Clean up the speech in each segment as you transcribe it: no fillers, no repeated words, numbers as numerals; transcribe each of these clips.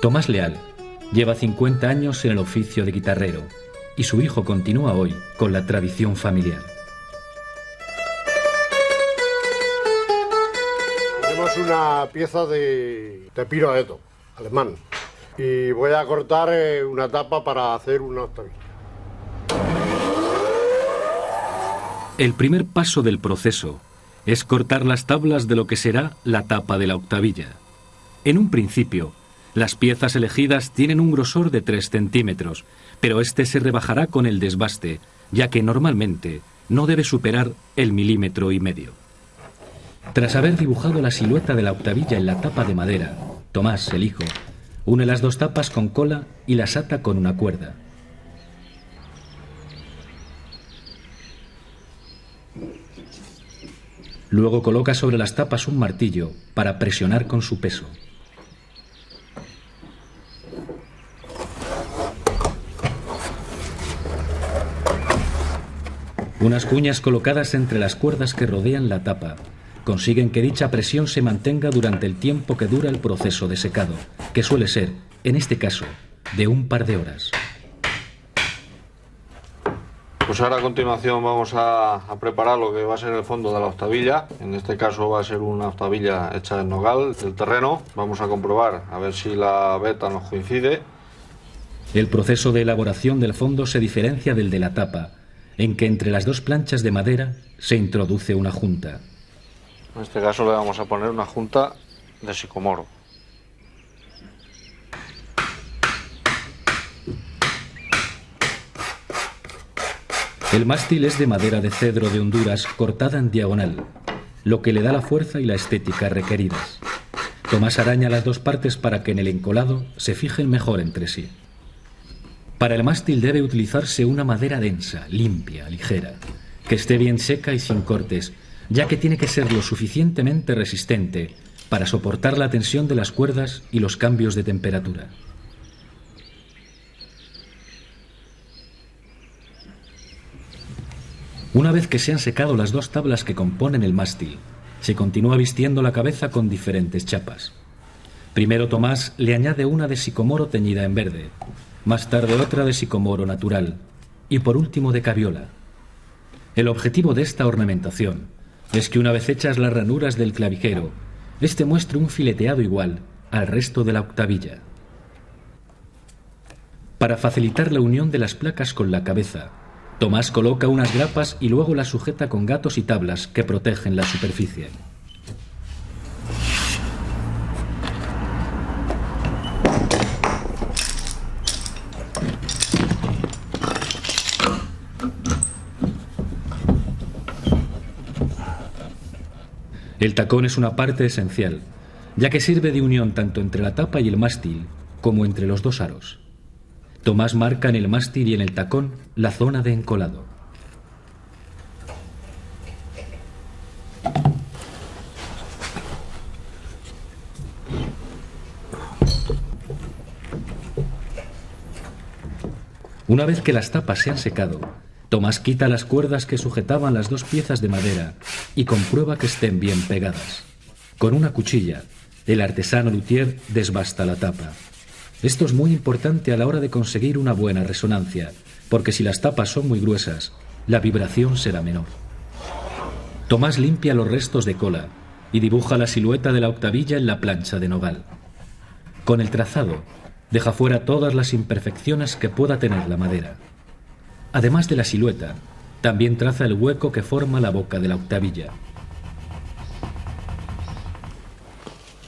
Tomás Leal lleva 50 años en el oficio de guitarrero y su hijo continúa hoy con la tradición familiar. Tenemos una pieza de piroeto alemán y voy a cortar una tapa para hacer una octavilla. El primer paso del proceso es cortar las tablas de lo que será la tapa de la octavilla. En un principio, las piezas elegidas tienen un grosor de 3 centímetros, pero este se rebajará con el desbaste, ya que normalmente no debe superar el 1,5 milímetros. Tras haber dibujado la silueta de la octavilla en la tapa de madera, Tomás, el hijo, une las 2 tapas con cola y las ata con una cuerda. Luego coloca sobre las tapas un martillo para presionar con su peso. Unas cuñas colocadas entre las cuerdas que rodean la tapa consiguen que dicha presión se mantenga durante el tiempo que dura el proceso de secado, que suele ser, en este caso, de un par de horas. Pues ahora a continuación vamos a preparar lo que va a ser el fondo de la octavilla. En este caso va a ser una octavilla hecha en nogal del terreno. Vamos a comprobar a ver si la veta nos coincide. El proceso de elaboración del fondo se diferencia del de la tapa, en que entre las 2 planchas de madera se introduce una junta. En este caso le vamos a poner una junta de sicomoro. El mástil es de madera de cedro de Honduras cortada en diagonal, lo que le da la fuerza y la estética requeridas. Tomás araña las 2 partes para que en el encolado se fijen mejor entre sí. Para el mástil debe utilizarse una madera densa, limpia, ligera, que esté bien seca y sin cortes, ya que tiene que ser lo suficientemente resistente para soportar la tensión de las cuerdas y los cambios de temperatura. Una vez que se han secado las 2 tablas que componen el mástil, se continúa vistiendo la cabeza con diferentes chapas. Primero Tomás le añade una de sicomoro teñida en verde, más tarde otra de sicomoro natural y por último de caviola. El objetivo de esta ornamentación es que una vez hechas las ranuras del clavijero, este muestre un fileteado igual al resto de la octavilla. Para facilitar la unión de las placas con la cabeza, Tomás coloca unas grapas y luego las sujeta con gatos y tablas que protegen la superficie. El tacón es una parte esencial, ya que sirve de unión tanto entre la tapa y el mástil como entre los 2 aros. Tomás marca en el mástil y en el tacón la zona de encolado. Una vez que las tapas se han secado, Tomás quita las cuerdas que sujetaban las 2 piezas de madera y comprueba que estén bien pegadas. Con una cuchilla, el artesano luthier desbasta la tapa. Esto es muy importante a la hora de conseguir una buena resonancia, porque si las tapas son muy gruesas, la vibración será menor. Tomás limpia los restos de cola y dibuja la silueta de la octavilla en la plancha de nogal. Con el trazado, deja fuera todas las imperfecciones que pueda tener la madera. Además de la silueta, también traza el hueco que forma la boca de la octavilla.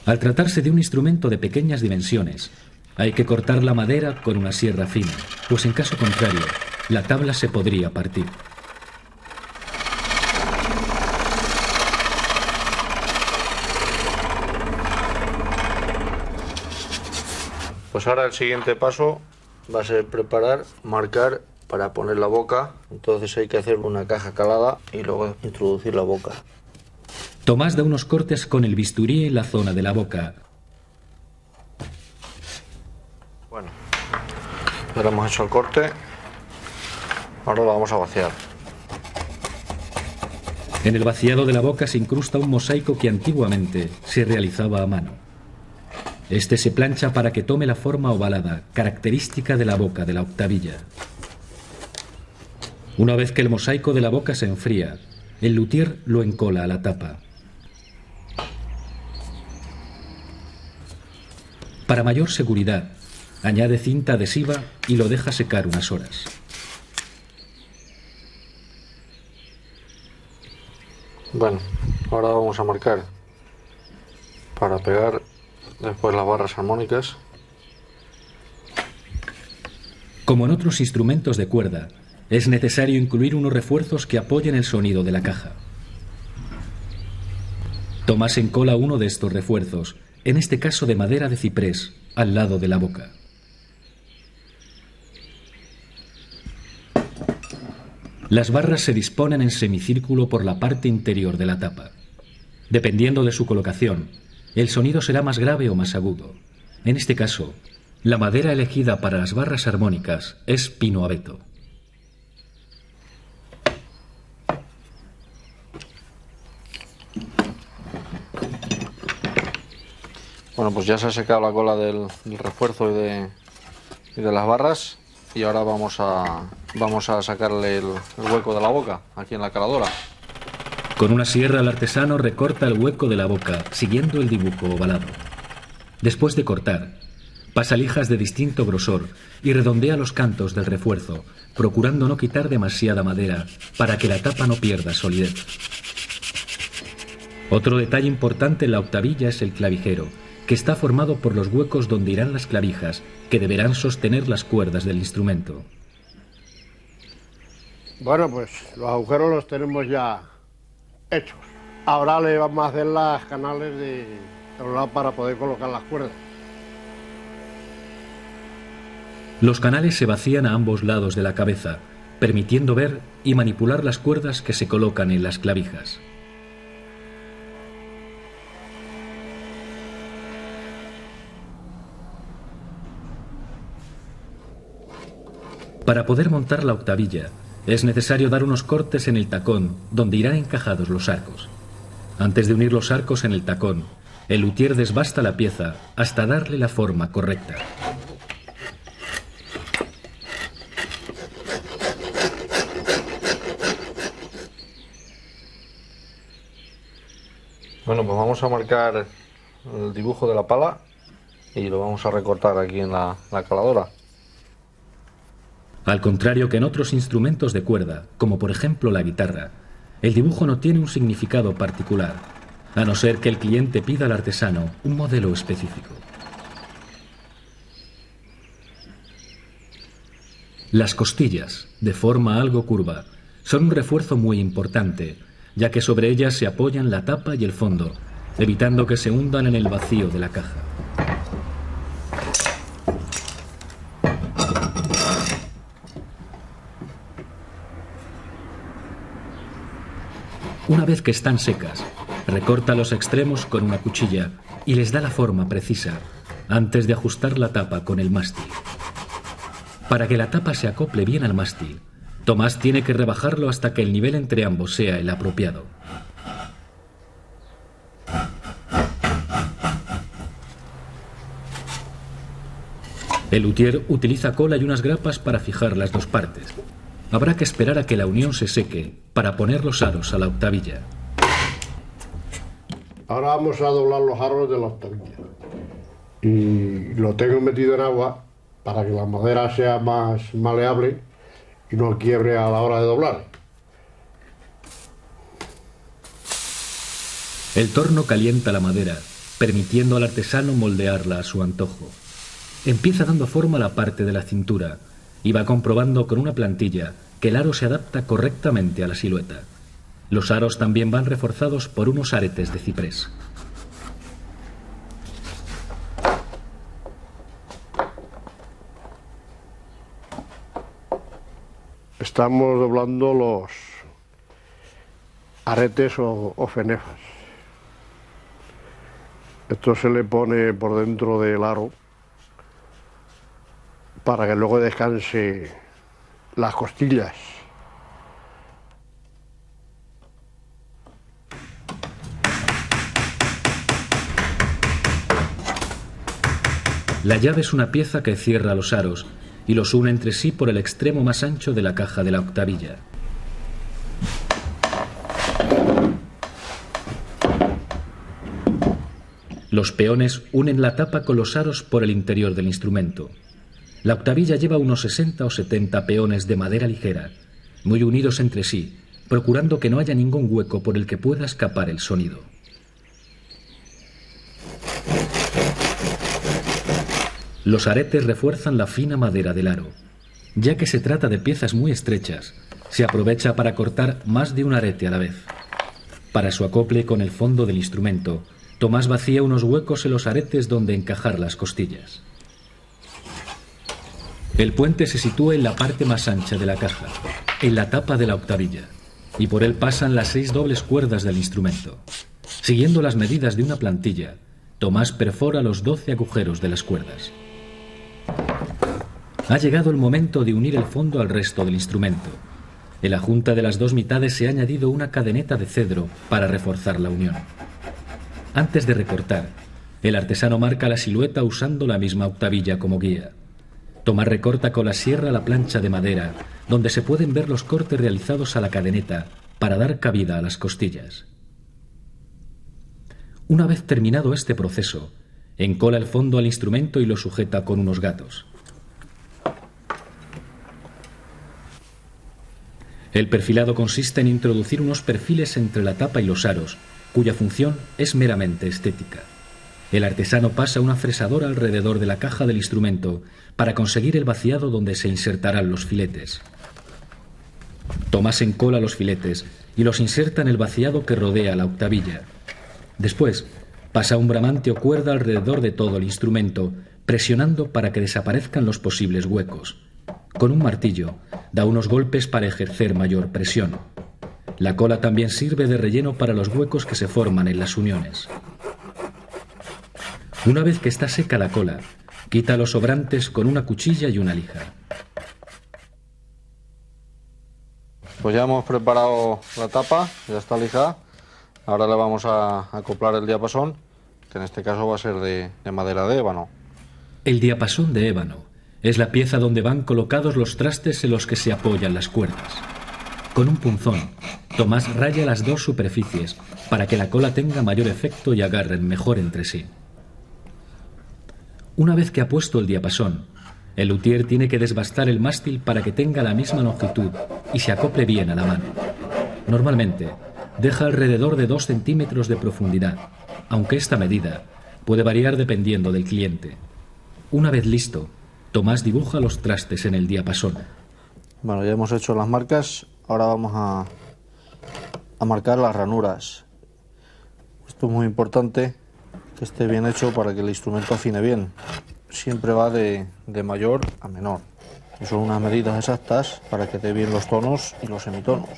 Al tratarse de un instrumento de pequeñas dimensiones, hay que cortar la madera con una sierra fina, pues en caso contrario, la tabla se podría partir. Pues ahora el siguiente paso va a ser preparar, marcar para poner la boca. Entonces hay que hacer una caja calada y luego introducir la boca. Tomás da unos cortes con el bisturí en la zona de la boca. Bueno, ahora hemos hecho el corte. Ahora lo vamos a vaciar. En el vaciado de la boca se incrusta un mosaico que antiguamente se realizaba a mano. Este se plancha para que tome la forma ovalada, característica de la boca de la octavilla. Una vez que el mosaico de la boca se enfría, el luthier lo encola a la tapa. Para mayor seguridad, añade cinta adhesiva y lo deja secar unas horas. Bueno, ahora vamos a marcar para pegar después las barras armónicas. Como en otros instrumentos de cuerda, es necesario incluir unos refuerzos que apoyen el sonido de la caja. Tomás encola uno de estos refuerzos, en este caso de madera de ciprés, al lado de la boca. Las barras se disponen en semicírculo por la parte interior de la tapa. Dependiendo de su colocación, el sonido será más grave o más agudo. En este caso, la madera elegida para las barras armónicas es pino abeto. Bueno, pues ya se ha secado la cola del refuerzo y de las barras, y ahora vamos a sacarle el hueco de la boca aquí en la caladora. Con una sierra el artesano recorta el hueco de la boca siguiendo el dibujo ovalado. Después de cortar, pasa lijas de distinto grosor y redondea los cantos del refuerzo, procurando no quitar demasiada madera para que la tapa no pierda solidez. Otro detalle importante en la octavilla es el clavijero, que está formado por los huecos donde irán las clavijas, que deberán sostener las cuerdas del instrumento. Bueno, pues los agujeros los tenemos ya hechos. Ahora le vamos a hacer las canales de los lados para poder colocar las cuerdas. Los canales se vacían a ambos lados de la cabeza, permitiendo ver y manipular las cuerdas que se colocan en las clavijas. Para poder montar la octavilla, es necesario dar unos cortes en el tacón donde irán encajados los arcos. Antes de unir los arcos en el tacón, el luthier desbasta la pieza hasta darle la forma correcta. Bueno, pues vamos a marcar el dibujo de la pala y lo vamos a recortar aquí en la caladora. Al contrario que en otros instrumentos de cuerda, como por ejemplo la guitarra, el dibujo no tiene un significado particular, a no ser que el cliente pida al artesano un modelo específico. Las costillas, de forma algo curva, son un refuerzo muy importante, ya que sobre ellas se apoyan la tapa y el fondo, evitando que se hundan en el vacío de la caja. Una vez que están secas, recorta los extremos con una cuchilla y les da la forma precisa, antes de ajustar la tapa con el mástil. Para que la tapa se acople bien al mástil, Tomás tiene que rebajarlo hasta que el nivel entre ambos sea el apropiado. El luthier utiliza cola y unas grapas para fijar las dos partes. Habrá que esperar a que la unión se seque para poner los aros a la octavilla. Ahora vamos a doblar los aros de la octavilla. Y lo tengo metido en agua para que la madera sea más maleable y no quiebre a la hora de doblar. El torno calienta la madera, permitiendo al artesano moldearla a su antojo. Empieza dando forma a la parte de la cintura y va comprobando con una plantilla que el aro se adapta correctamente a la silueta. Los aros también van reforzados por unos aretes de ciprés. Estamos doblando los aretes o fenefas. Esto se le pone por dentro del aro para que luego descanse las costillas. La llave es una pieza que cierra los aros y los une entre sí por el extremo más ancho de la caja de la octavilla. Los peones unen la tapa con los aros por el interior del instrumento. La octavilla lleva unos 60 o 70 peones de madera ligera, muy unidos entre sí, procurando que no haya ningún hueco por el que pueda escapar el sonido. Los aretes refuerzan la fina madera del aro. Ya que se trata de piezas muy estrechas, se aprovecha para cortar más de un arete a la vez. Para su acople con el fondo del instrumento, Tomás vacía unos huecos en los aretes donde encajar las costillas. El puente se sitúa en la parte más ancha de la caja, en la tapa de la octavilla, y por él pasan las 6 dobles cuerdas del instrumento. Siguiendo las medidas de una plantilla, Tomás perfora los 12 agujeros de las cuerdas. Ha llegado el momento de unir el fondo al resto del instrumento. En la junta de las dos mitades se ha añadido una cadeneta de cedro para reforzar la unión. Antes de recortar, el artesano marca la silueta usando la misma octavilla como guía. Tomás recorta con la sierra la plancha de madera, donde se pueden ver los cortes realizados a la cadeneta para dar cabida a las costillas. Una vez terminado este proceso, encola el fondo al instrumento y lo sujeta con unos gatos. El perfilado consiste en introducir unos perfiles entre la tapa y los aros, cuya función es meramente estética. El artesano pasa una fresadora alrededor de la caja del instrumento para conseguir el vaciado donde se insertarán los filetes. Tomás encola los filetes y los inserta en el vaciado que rodea la octavilla. Después, pasa un bramante o cuerda alrededor de todo el instrumento, presionando para que desaparezcan los posibles huecos. Con un martillo, da unos golpes para ejercer mayor presión. La cola también sirve de relleno para los huecos que se forman en las uniones. Una vez que está seca la cola, quita los sobrantes con una cuchilla y una lija. Pues ya hemos preparado la tapa, ya está lijada. Ahora le vamos a acoplar el diapasón, que en este caso va a ser de madera de ébano. El diapasón de ébano es la pieza donde van colocados los trastes en los que se apoyan las cuerdas. Con un punzón, Tomás raya las dos superficies para que la cola tenga mayor efecto y agarren mejor entre sí. Una vez que ha puesto el diapasón, el luthier tiene que desbastar el mástil para que tenga la misma longitud y se acople bien a la mano. Normalmente, deja alrededor de 2 centímetros de profundidad, aunque esta medida puede variar dependiendo del cliente. Una vez listo, Tomás dibuja los trastes en el diapasón. Bueno, ya hemos hecho las marcas, ahora vamos a marcar las ranuras. Esto es muy importante, que esté bien hecho para que el instrumento afine bien. Siempre va de mayor a menor. Y son unas medidas exactas para que dé bien los tonos y los semitonos.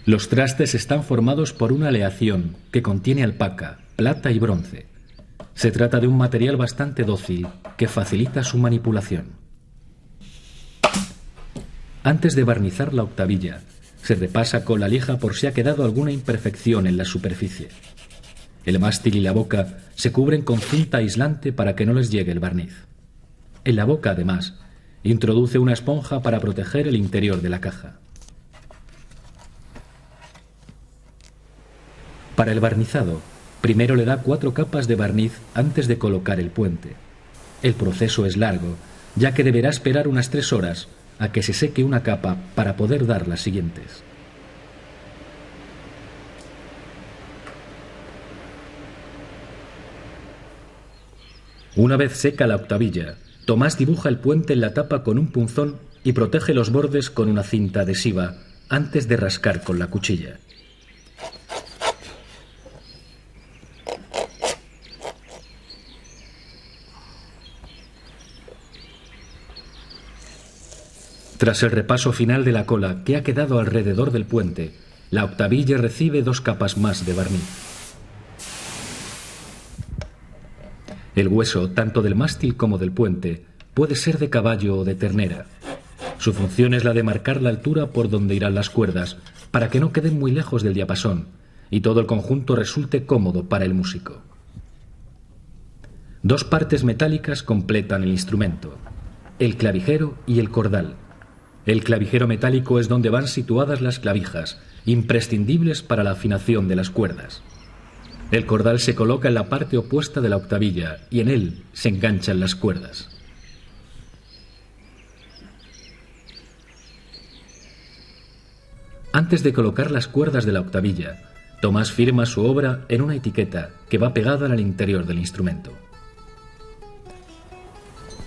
Los trastes están formados por una aleación que contiene alpaca, plata y bronce. Se trata de un material bastante dócil que facilita su manipulación. Antes de barnizar la octavilla, se repasa con la lija por si ha quedado alguna imperfección en la superficie. El mástil y la boca se cubren con cinta aislante para que no les llegue el barniz. En la boca, además, introduce una esponja para proteger el interior de la caja. Para el barnizado, primero le da 4 capas de barniz antes de colocar el puente. El proceso es largo, ya que deberá esperar unas 3 horas a que se seque una capa para poder dar las siguientes. Una vez seca la octavilla, Tomás dibuja el puente en la tapa con un punzón y protege los bordes con una cinta adhesiva antes de rascar con la cuchilla. Tras el repaso final de la cola que ha quedado alrededor del puente, la octavilla recibe 2 capas más de barniz. El hueso, tanto del mástil como del puente, puede ser de caballo o de ternera. Su función es la de marcar la altura por donde irán las cuerdas, para que no queden muy lejos del diapasón y todo el conjunto resulte cómodo para el músico. Dos partes metálicas completan el instrumento: el clavijero y el cordal. El clavijero metálico es donde van situadas las clavijas, imprescindibles para la afinación de las cuerdas. El cordal se coloca en la parte opuesta de la octavilla y en él se enganchan las cuerdas. Antes de colocar las cuerdas de la octavilla, Tomás firma su obra en una etiqueta que va pegada al interior del instrumento.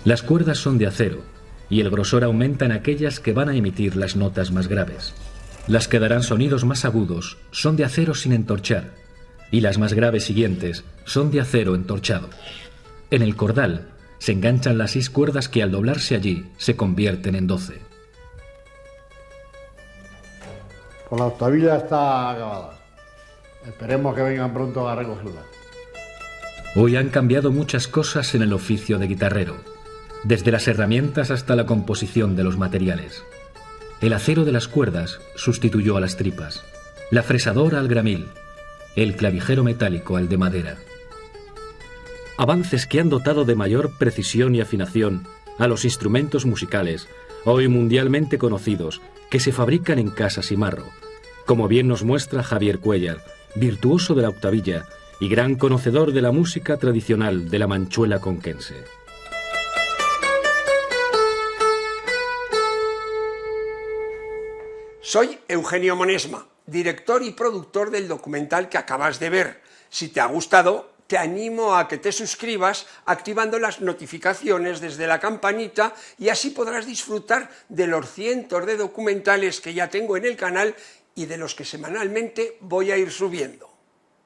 Las cuerdas son de acero y el grosor aumenta en aquellas que van a emitir las notas más graves. Las que darán sonidos más agudos son de acero sin entorchar y las más graves siguientes son de acero entorchado. En el cordal se enganchan las 6 cuerdas que al doblarse allí se convierten en 12. Pues la octavilla está acabada. Esperemos que vengan pronto a recogerla. Hoy han cambiado muchas cosas en el oficio de guitarrero, desde las herramientas hasta la composición de los materiales. El acero de las cuerdas sustituyó a las tripas, la fresadora al gramil, el clavijero metálico al de madera. Avances que han dotado de mayor precisión y afinación a los instrumentos musicales, hoy mundialmente conocidos, que se fabrican en Casa Simarro, como bien nos muestra Javier Cuéllar, virtuoso de la octavilla y gran conocedor de la música tradicional de la Manchuela conquense. Soy Eugenio Monesma, director y productor del documental que acabas de ver. Si te ha gustado, te animo a que te suscribas activando las notificaciones desde la campanita y así podrás disfrutar de los cientos de documentales que ya tengo en el canal y de los que semanalmente voy a ir subiendo.